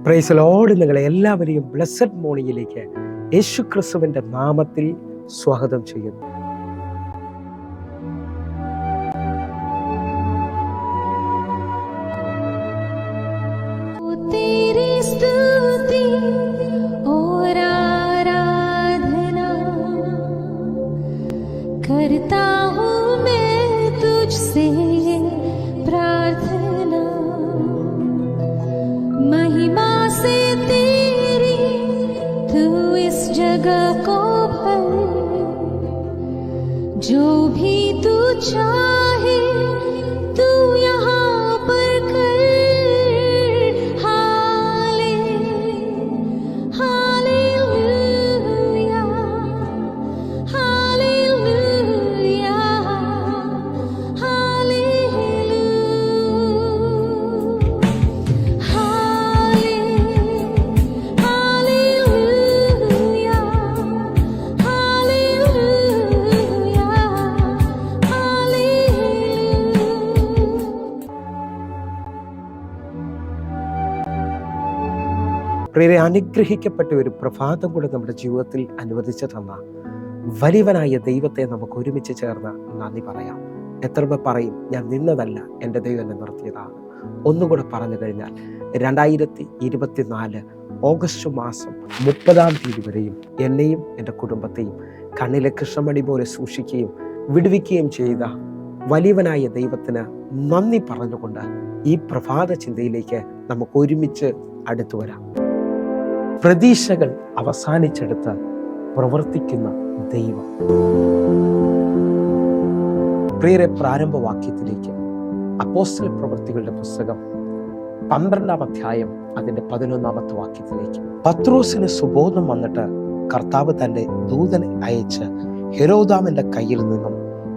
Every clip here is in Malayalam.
Praise Lord. നിങ്ങളെ എല്ലാവരെയും ബ്ലെസ്സഡ് മോർണിംഗിലേക്ക് യേശു ക്രിസ്തുവിന്റെ നാമത്തിൽ സ്വാഗതം ചെയ്യുന്നു. करता हूँ मैं तुझसे प्रार्थना, महिमा से तेरी तू इस जगह को भर, जो भी तू चाहे तू यहाँ पर कर। हालेलुया, हालेलुया, हालेलुया, हालेलुया, പ്രിയരെ, അനുഗ്രഹിക്കപ്പെട്ട ഒരു പ്രഭാതം കൂടെ നമ്മുടെ ജീവിതത്തിൽ അനുവദിച്ചു തന്ന വലിയവനായ ദൈവത്തെ നമുക്ക് ഒരുമിച്ച് ചേർന്ന് നന്ദി പറയാം. എത്ര പേർ പറയും, ഞാൻ നിന്നതല്ല, എൻ്റെ ദൈവം എന്നെ നിർത്തിയതാണ്? ഒന്നുകൂടെ പറഞ്ഞു കഴിഞ്ഞാൽ 2024 ഓഗസ്റ്റ് മാസം 30 വരെയും എന്നെയും എൻ്റെ കുടുംബത്തെയും കണ്ണിലെ കൃഷ്ണമണി പോലെ സൂക്ഷിക്കുകയും വിടുവിക്കുകയും ചെയ്ത വലിയവനായ ദൈവത്തിന് നന്ദി പറഞ്ഞുകൊണ്ട് ഈ പ്രഭാത ചിന്തയിലേക്ക് നമുക്ക് ഒരുമിച്ച് അടുത്തു വരാം. പ്രതീക്ഷകൾ അവസാനിച്ചെടുത്ത് പ്രവർത്തിക്കുന്ന ദൈവം. പ്രിയരെ, പ്രാരംഭവാക്യത്തിലേക്ക് അപ്പോസ്തല പ്രവൃത്തികളുടെ പുസ്തകം 12-ാം അധ്യായം അതിന്റെ 11-ാമത്തെ വാക്യത്തിലേക്ക്. പത്രോസിന് സുബോധം വന്നിട്ട് കർത്താവ് തന്റെ ദൂതനെ അയച്ച് ഹെരോദാമിന്റെ കയ്യിൽ നിന്നും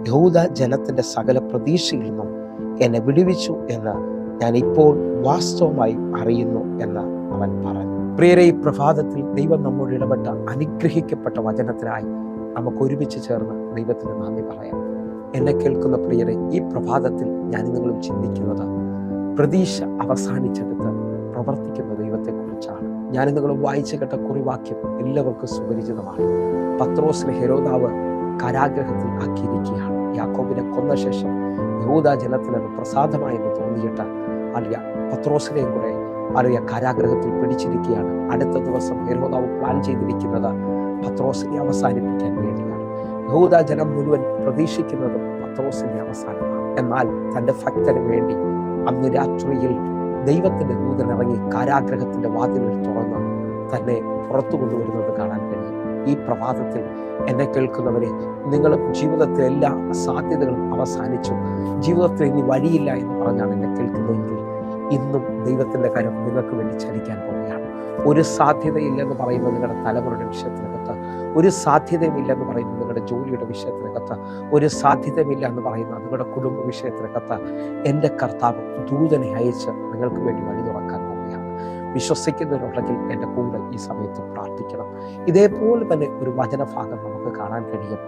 യഹൂദ ജനത്തിന്റെ സകല പ്രതീക്ഷയിൽ നിന്നും എന്നെ വിടുവിച്ചു എന്ന് ഞാൻ ഇപ്പോൾ വാസ്തവമായി അറിയുന്നു എന്ന് അവൻ പറഞ്ഞു. പ്രിയരെ, ഈ പ്രഭാതത്തിൽ ദൈവം നമ്മോട് ഇടപെട്ട അനുഗ്രഹിക്കപ്പെട്ട വചനത്തിനായി നമുക്ക് ഒരുമിച്ച് ചേർന്ന് ദൈവത്തിന് നന്ദി പറയാം. എന്നെ കേൾക്കുന്ന പ്രിയരെ, ഈ പ്രഭാതത്തിൽ ഞാൻ നിങ്ങളും ചിന്തിക്കുന്നത് പ്രതീക്ഷ അവസാനിച്ചെടുത്ത് പ്രവർത്തിക്കുന്ന ദൈവത്തെക്കുറിച്ചാണ്. ഞാൻ നിങ്ങളും വായിച്ചു കേട്ട കുറിവാക്യം എല്ലാവർക്കും സുപരിചിതമാണ്. പത്രോസിനെ ഹെരോദാവ് കാരാഗ്രഹത്തിൽ ആക്കിയിരിക്കുകയാണ്. യാക്കോബിനെ കൊന്ന ശേഷം യഹൂദ ജനത്തിന് അത് പ്രസാദമായെന്ന് തോന്നിയിട്ട് പത്രോസിനെയും കൂടെ കാരാഗ്രഹത്തിൽ പിടിച്ചിരിക്കുകയാണ്. അടുത്ത ദിവസം ഹെരോദാവ് പ്ലാൻ ചെയ്തിരിക്കുന്നത് പത്രോസിനെ അവസാനിപ്പിക്കാൻ വേണ്ടിയാണ്. യഹൂദ ജനം മുഴുവൻ പ്രതീക്ഷിക്കുന്നത് പത്രോസിന്റെ അവസാനമാണ്. എന്നാൽ തന്റെ ഭക്തന് വേണ്ടി അന്ന് രാത്രിയിൽ ദൈവത്തിന്റെ ദൂതൻ ഇറങ്ങി കാരാഗ്രഹത്തിന്റെ വാതിലുകൾ തുറന്ന് തന്നെ പുറത്തു കൊണ്ടുവരുന്നത് കാണാൻ കഴിയും. ഈ പ്രഭാതത്തിൽ എന്നെ കേൾക്കുന്നവരെ, നിങ്ങളും ജീവിതത്തിലെ എല്ലാ സാധ്യതകളും അവസാനിച്ചു, ജീവിതത്തിൽ ഇനി വഴിയില്ല എന്ന് പറഞ്ഞാണ് എന്നെ കേൾക്കുന്നതെങ്കിൽ ഇന്നും ദൈവത്തിന്റെ കരം നിങ്ങൾക്ക് വേണ്ടി ചലിക്കാൻ പോവുകയാണ്. ഒരു സാധ്യതയില്ലെന്ന് പറയുമ്പോൾ നിങ്ങളുടെ തലമുറയുടെ വിഷയത്തിനകത്ത്, ഒരു സാധ്യതയുമില്ലെന്ന് പറയുന്നത് നിങ്ങളുടെ ജോലിയുടെ വിഷയത്തിനകത്ത്, ഒരു സാധ്യതയുമില്ല എന്ന് പറയുന്ന നിങ്ങളുടെ കുടുംബ വിഷയത്തിനകത്ത് എൻ്റെ കർത്താവ് ദൂതനെ അയച്ച് നിങ്ങൾക്ക് വേണ്ടി വഴി തുറക്കാൻ പോവുകയാണ്. വിശ്വസിക്കുന്നവരുണ്ടെങ്കിൽ എൻ്റെ കൂടെ ഈ സമയത്ത് പ്രാർത്ഥിക്കണം. ഇതേപോലെ തന്നെ ഒരു വചനഭാഗം നമുക്ക് കാണാൻ കഴിയും.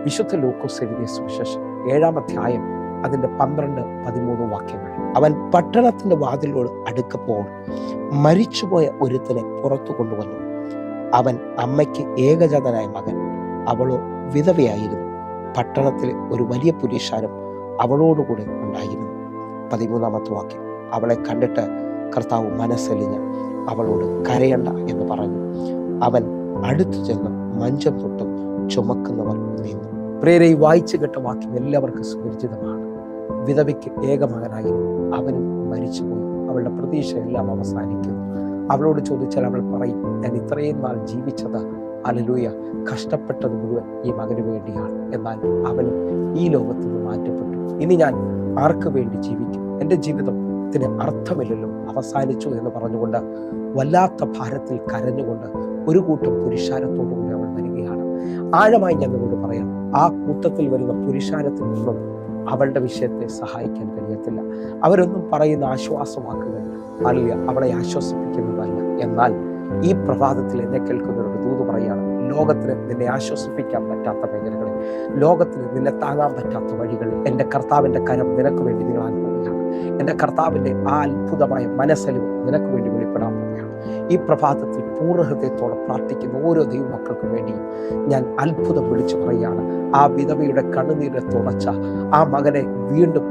വിശുദ്ധ ലൂക്കോസ് എഴുതിയ സുവിശേഷം 7-ാം അധ്യായം അതിന്റെ 12-13 വാക്യങ്ങൾ. അവൻ പട്ടണത്തിന്റെ വാതിലോട് അടുക്കപ്പോൾ മരിച്ചുപോയ ഒരുത്തനെ പുറത്തു കൊണ്ടുവന്നു. അവൻ അമ്മയ്ക്ക് ഏകജാതനായ മകൻ, അവളോ വിധവയായിരുന്നു. പട്ടണത്തിലെ ഒരു വലിയ പുരുഷാരം അവളോടുകൂടെ ഉണ്ടായിരുന്നു. 13-ാമത്തെ വാക്യം. അവളെ കണ്ടിട്ട് കർത്താവ് മനസ്സലിഞ്ഞ് അവളോട് കരയണ്ട എന്ന് പറഞ്ഞു. അവൻ അടുത്തു ചെന്ന് മഞ്ചം തൊട്ടും ചുമക്കുന്നവർ നിന്നു. പ്രിയരെ, വായിച്ചു കേട്ട വാക്യം എല്ലാവർക്കും സുപരിചിതമാണ്. വിധവയ്ക്ക് ഏക മകനായിരുന്നു, അവനും മരിച്ചുപോയി. അവളുടെ പ്രതീക്ഷ എല്ലാം അവസാനിക്കുന്നു. അവളോട് ചോദിച്ചാൽ അവൾ പറയും, ഞാൻ ഇത്രയും നാൾ ജീവിച്ചത്, ഹല്ലേലൂയ, കഷ്ടപ്പെട്ടത് മുഴുവൻ ഈ മകന് വേണ്ടിയാണ്. എന്നാൽ അവനും ഈ ലോകത്തിൽ നിന്ന് മാറ്റപ്പെട്ടു. ഇനി ഞാൻ ആർക്ക് വേണ്ടി ജീവിക്കും? എൻ്റെ ജീവിതത്തിന് അർത്ഥമില്ലല്ലോ, അവസാനിച്ചു എന്ന് പറഞ്ഞുകൊണ്ട് വല്ലാത്ത ഭാരത്തിൽ കരഞ്ഞുകൊണ്ട് ഒരു കൂട്ടം പുരുഷാരത്തോടുകൂടി അവൾ വരികയാണ്. ആഴമായി ഞാൻ നിങ്ങളോട് പറയാം, ആ കൂട്ടത്തിൽ വരുന്ന പുരുഷാരത്തിൽ നിന്നും അവളുടെ വിഷയത്തെ സഹായിക്കാൻ കഴിയത്തില്ല. അവരൊന്നും പറയുന്ന ആശ്വാസവാക്കുകൾ അവളെ ആശ്വസിപ്പിക്കുന്നതല്ല. എന്നാൽ ഈ പ്രഭാതത്തിൽ എന്നെ കേൾക്കുന്നവരുടെ ദൂത് പറയാണ്, ലോകത്തിന് നിന്നെ ആശ്വസിപ്പിക്കാൻ പറ്റാത്ത മേഖലകളിൽ, ലോകത്തിന് നിന്നെ താങ്ങാൻ പറ്റാത്ത വഴികളിൽ എൻ്റെ കർത്താവിൻ്റെ കരം നിനക്ക് വേണ്ടി നീളാൻ പോവുകയാണ്. എൻ്റെ കർത്താവിൻ്റെ ആ അത്ഭുതമായ മനസ്സലിവ് നിനക്ക് വേണ്ടി വെളിപ്പെടാൻ പോവുകയാണ്. ഈ പ്രഭാതത്തിൽ പൂർണ്ണഹൃദയത്തോടെ പ്രാർത്ഥിക്കുന്ന ഓരോ ദൈവമക്കൾക്കും വേണ്ടിയും ഞാൻ അത്ഭുതം വിളിച്ചു പറയുകയാണ്. ആ വിധവയുടെ കണ്ണുനീരെ തുടച്ച ആ മകനെ വീണ്ടും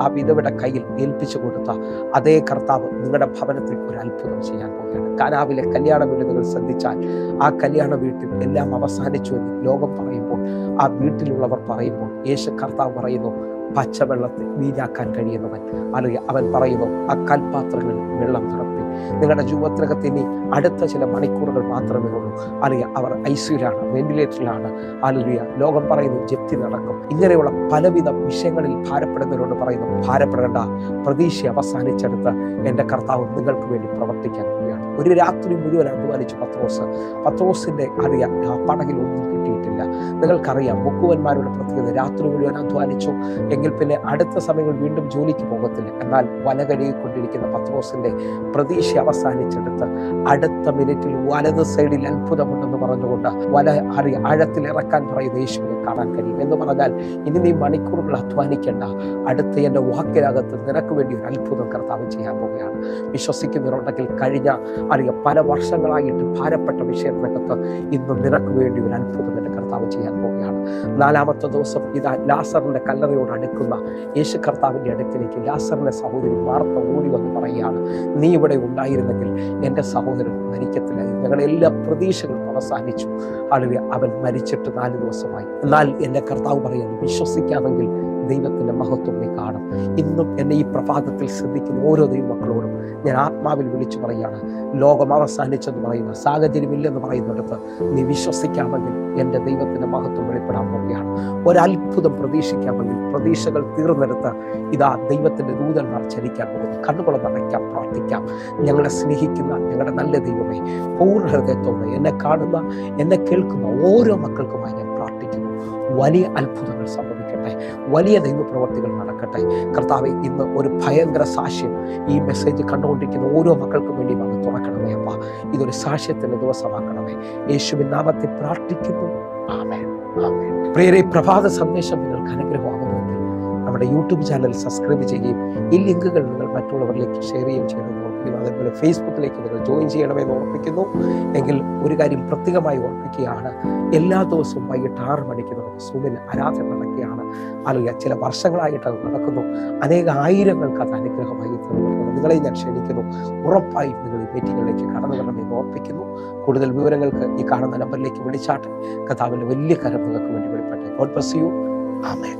ആ വിധവയുടെ കയ്യിൽ ഏൽപ്പിച്ചു കൊടുത്ത അതേ കർത്താവ് നിങ്ങളുടെ ഭവനത്തിൽ ഒരു അത്ഭുതം ചെയ്യാൻ പോവുകയാണ്. കാനാവിലെ കല്യാണ വീട് നിങ്ങൾ ശ്രദ്ധിച്ചാൽ ആ കല്യാണ വീട്ടിൽ എല്ലാം അവസാനിച്ചു എന്ന് ലോകം പറയുമ്പോൾ, ആ വീട്ടിലുള്ളവർ പറയുമ്പോൾ, യേശു കർത്താവ് പറയുന്നു, പച്ചവെള്ളത്തെ വീഞ്ഞാക്കാൻ കഴിയുന്നവൻ. അല്ലെങ്കിൽ അവൻ പറയുന്നു, ആ കൽപാത്രങ്ങളിൽ വെള്ളം നിറപ്പി. നിങ്ങളുടെ ജീവിതത്തിനകത്ത് ഇനി അടുത്ത ചില മണിക്കൂറുകൾ മാത്രമേ ഉള്ളൂ. അല്ലെങ്കിൽ അവർ ഐസിയുലാണ്, വെന്റിലേറ്ററിലാണ്. അല്ലെങ്കിൽ ലോകം പറയുന്നു ജപ്തി നടക്കും. ഇങ്ങനെയുള്ള പലവിധ വിഷയങ്ങളിൽ ഭാരപ്പെടുന്നവരോട് പറയുന്നു, ഭാരപ്പെടേണ്ട, പ്രതീക്ഷ അവസാനിച്ചെടുത്ത് എൻ്റെ കർത്താവ് നിങ്ങൾക്ക് വേണ്ടി പ്രവർത്തിക്കാൻ പോവുകയാണ്. ഒരു രാത്രി മുഴുവൻ അധ്വാനിച്ചു പത്രോസിന്റെ പടകിൽ ഒന്നും കിട്ടിയിട്ടില്ല. നിങ്ങൾക്കറിയാം, മുക്കുവന്മാരുടെ പ്രത്യേകത രാത്രി മുഴുവൻ അധ്വാനിച്ചു എങ്കിൽ പിന്നെ അടുത്ത സമയങ്ങളിൽ വീണ്ടും ജോലിക്ക് പോകത്തില്ല. എന്നാൽ വല കഴുകിക്കൊണ്ടിരിക്കുന്ന പത്രോസിന്റെ പ്രതീക്ഷ അവസാനിച്ചെടുത്ത് അടുത്ത മിനിറ്റിൽ വലത് സൈഡിൽ അത്ഭുതമുണ്ടെന്ന് പറഞ്ഞുകൊണ്ട് വല ആഴത്തിൽ ഇറക്കാൻ പറയുന്ന യേശുവിനെ കാണാൻ കഴിയും. എന്ന് പറഞ്ഞാൽ ഇനി നീ മണിക്കൂറുകൾ അധ്വാനിക്കേണ്ട, അടുത്ത എൻ്റെ വാക്കിനകത്ത് നിനക്ക് വേണ്ടി ഒരു അത്ഭുതം കർത്താവ് ചെയ്യാൻ പോവുകയാണ്. വിശ്വസിക്കുന്നവരുണ്ടെങ്കിൽ കഴിഞ്ഞ പല വർഷങ്ങളായിട്ട് ഭാരപ്പെട്ട വിഷയത്തിനകത്ത് ഇന്ന് നിനക്ക് വേണ്ടി ഒരു അത്ഭുതം എൻ്റെ കർത്താവ് ചെയ്യാൻ പോവുകയാണ്. 4-ാമത്തെ ദിവസം ഇതാ ലാസറിന്റെ കല്ലറയോട് അടുക്കുന്ന യേശു കർത്താവിൻ്റെ അടുക്കിലേക്ക് ലാസറിന്റെ സഹോദരി മാർത്ത ഓടി വന്ന് പറയുകയാണ്, നീ ഇവിടെ ഉണ്ടായിരുന്നെങ്കിൽ എൻ്റെ സഹോദരൻ മരിക്കത്തില്ല. ഞങ്ങളുടെ എല്ലാ പ്രതീക്ഷകളും അവസാനിച്ചു. അവൻ മരിച്ചിട്ട് 4 ദിവസമായി. എന്നാൽ എൻ്റെ കർത്താവ് പറയുന്നു, വിശ്വസിക്കാമെങ്കിൽ ദൈവത്തിൻ്റെ മഹത്വം നീ കാണും. ഇന്നും എന്നെ ഈ പ്രഭാതത്തിൽ ശ്രദ്ധിക്കുന്ന ഓരോ ദൈവമക്കളോടും ഞാൻ ആത്മാവിൽ വിളിച്ചു പറയുകയാണ്, ലോകം അവസാനിച്ചെന്ന് പറയുന്ന സാഹചര്യമില്ലെന്ന് പറയുന്നിടത്ത് നീ വിശ്വസിക്കാമെങ്കിൽ എൻ്റെ ദൈവത്തിൻ്റെ മഹത്വം വെളിപ്പെടാൻ പോവുകയാണ്. ഒരത്ഭുതം പ്രതീക്ഷിക്കാമെങ്കിൽ പ്രതീക്ഷകൾ തീർന്നെടുത്ത് ഇതാ ദൈവത്തിൻ്റെ ദൂതന്മാർ ചലിക്കാൻ പോകുന്നു. കണ്ണുകളൊന്ന് അടയ്ക്കാം, പ്രാർത്ഥിക്കാം. ഞങ്ങളെ സ്നേഹിക്കുന്ന ഞങ്ങളുടെ നല്ല ദൈവമേ, പൂർണ്ണ ഹൃദയത്തോടെ എന്നെ കാണുന്ന എന്നെ കേൾക്കുന്ന ഓരോ മക്കൾക്കുമായി ഞാൻ പ്രാർത്ഥിക്കുന്നു. വലിയ അത്ഭുതങ്ങൾ സംഭവിക്കട്ടെ, വലിയ ദൈവപ്രവർത്തികൾ നടക്കട്ടെ. കർത്താവെ, ഇന്ന് ഒരു ഭയങ്കര സാക്ഷ്യം ഈ മെസ്സേജ് കണ്ടുകൊണ്ടിരിക്കുന്ന ഓരോ മക്കൾക്കും വേണ്ടി വന്ന് തുറക്കണമേ അപ്പ. ഇതൊരു സാക്ഷ്യത്തിന്റെ ദിവസമാക്കണമേ. യേശുവിൻ നാമത്തിൽ പ്രാർത്ഥിക്കുന്നു. ആമേൻ, ആമേൻ. പ്രിയരെ, പ്രഭാത സന്ദേശം നിങ്ങൾക്ക് അനുഗ്രഹമാകുന്നുവെങ്കിൽ നമ്മുടെ യൂട്യൂബ് ചാനൽ സബ്സ്ക്രൈബ് ചെയ്യുകയും ഈ ലിങ്കുകൾ നിങ്ങൾ മറ്റുള്ളവരിലേക്ക് ഷെയർ ചെയ്യുകയും ചെയ്യണമെന്ന് ഓർപ്പിക്കുന്നു. അതേപോലെ ഫേസ്ബുക്കിലേക്ക് നിങ്ങൾ ജോയിൻ ചെയ്യണമെന്ന് ഓർപ്പിക്കുന്നു. എങ്കിൽ ഒരു കാര്യം പ്രത്യേകമായി ഓർപ്പിക്കുകയാണ്, എല്ലാ ദിവസവും വൈകിട്ട് 6 മണിക്ക് നമുക്ക് സൂമിൽ ആരാധന നടക്കുകയാണ്. അല്ലെങ്കിൽ ചില വർഷങ്ങളായിട്ട് അത് നടക്കുന്നു. ആയിരങ്ങൾക്ക് അത് അനുഗ്രഹമായി തീർന്നു. നിങ്ങളെ ഞാൻ ക്ഷണിക്കുന്നു, ഉറപ്പായും നിങ്ങൾ ഈ മീറ്റിങ്ങിലേക്ക് കടന്നു വരണമെന്ന് ഓർപ്പിക്കുന്നു. കൂടുതൽ വിവരങ്ങൾക്ക് ഈ കാണുന്ന നമ്പറിലേക്ക് വിളിച്ചാട്ടെ. കർത്താവിന്റെ വലിയ കരം നിങ്ങൾക്ക് വേണ്ടി വെളിപ്പെട്ടെ. God bless you. ആമേൻ.